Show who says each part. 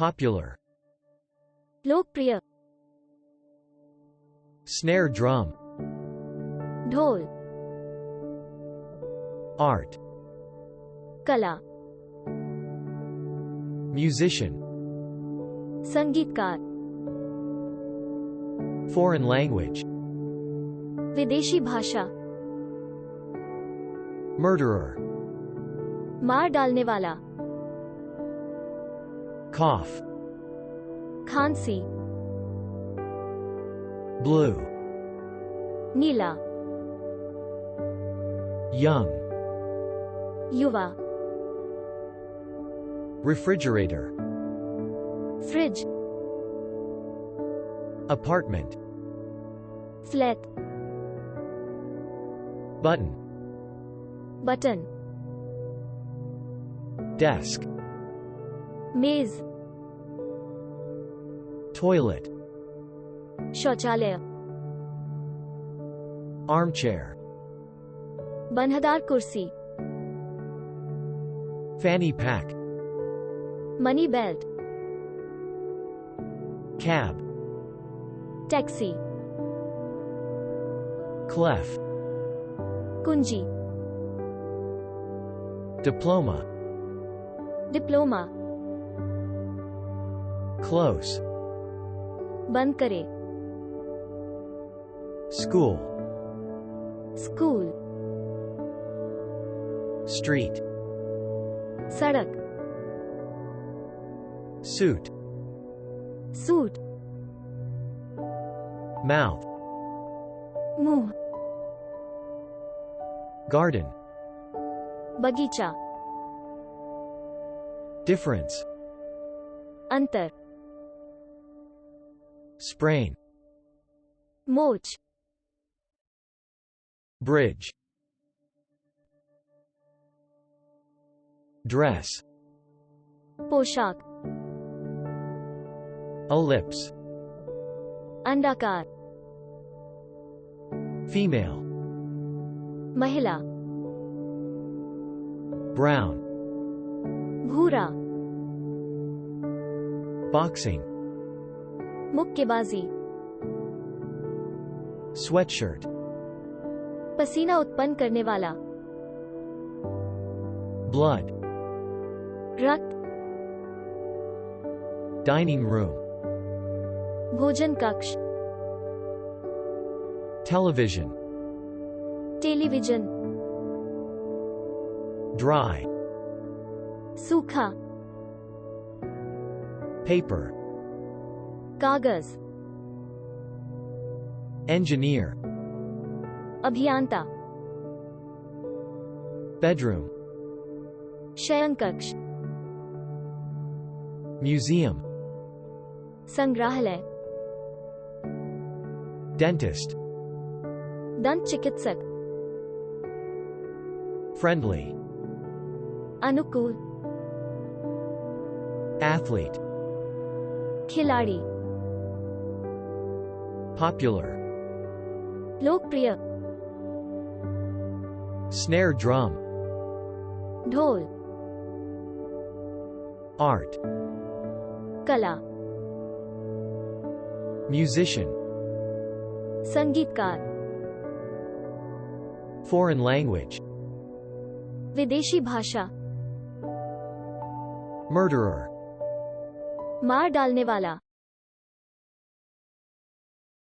Speaker 1: Popular.
Speaker 2: लोकप्रिय,
Speaker 1: Snare drum.
Speaker 2: ढोल,
Speaker 1: Art.
Speaker 2: कला,
Speaker 1: Musician.
Speaker 2: संगीतकार,
Speaker 1: Foreign language.
Speaker 2: विदेशी भाषा,
Speaker 1: Murderer.
Speaker 2: मार डालने वाला,
Speaker 1: Cough.
Speaker 2: खांसी,
Speaker 1: Blue.
Speaker 2: नीला,
Speaker 1: Young.
Speaker 2: युवा,
Speaker 1: Refrigerator.
Speaker 2: Fridge,
Speaker 1: Apartment.
Speaker 2: Flat,
Speaker 1: Button.
Speaker 2: Button,
Speaker 1: Desk.
Speaker 2: मेज,
Speaker 1: Toilet.
Speaker 2: शौचालय,
Speaker 1: Armchair.
Speaker 2: बन्हदार कुर्सी,
Speaker 1: Fanny pack.
Speaker 2: Money belt,
Speaker 1: Cab.
Speaker 2: Taxi,
Speaker 1: Clef.
Speaker 2: कुंजी,
Speaker 1: Diploma.
Speaker 2: Diploma,
Speaker 1: Close.
Speaker 2: बंद करे,
Speaker 1: School.
Speaker 2: School,
Speaker 1: Street.
Speaker 2: सड़क,
Speaker 1: Suit.
Speaker 2: Suit,
Speaker 1: Mouth.
Speaker 2: मुंह,
Speaker 1: Garden.
Speaker 2: बगीचा,
Speaker 1: Difference.
Speaker 2: अंतर,
Speaker 1: Sprain.
Speaker 2: मोच,
Speaker 1: Bridge. Dress.
Speaker 2: पोशाक,
Speaker 1: Ellipse.
Speaker 2: अंडाकार,
Speaker 1: Female.
Speaker 2: महिला,
Speaker 1: Brown.
Speaker 2: भूरा,
Speaker 1: Boxing.
Speaker 2: मुक्केबाजी,
Speaker 1: Sweatshirt.
Speaker 2: पसीना उत्पन्न करने वाला,
Speaker 1: Blood.
Speaker 2: रक्त,
Speaker 1: Dining room.
Speaker 2: भोजन कक्ष,
Speaker 1: Television.
Speaker 2: Television,
Speaker 1: Dry.
Speaker 2: सूखा,
Speaker 1: Paper.
Speaker 2: कागज,
Speaker 1: Engineer.
Speaker 2: अभियंता,
Speaker 1: Bedroom.
Speaker 2: शयनकक्ष,
Speaker 1: Museum.
Speaker 2: संग्रहालय,
Speaker 1: Dentist.
Speaker 2: दंत चिकित्सक,
Speaker 1: Friendly.
Speaker 2: अनुकूल,
Speaker 1: Athlete.
Speaker 2: खिलाड़ी,
Speaker 1: Popular.
Speaker 2: लोकप्रिय,
Speaker 1: Snare drum.
Speaker 2: ढोल,
Speaker 1: Art.
Speaker 2: कला,
Speaker 1: Musician.
Speaker 2: संगीतकार,
Speaker 1: Foreign language.
Speaker 2: विदेशी भाषा,
Speaker 1: Murderer.
Speaker 2: मार डालने वाला,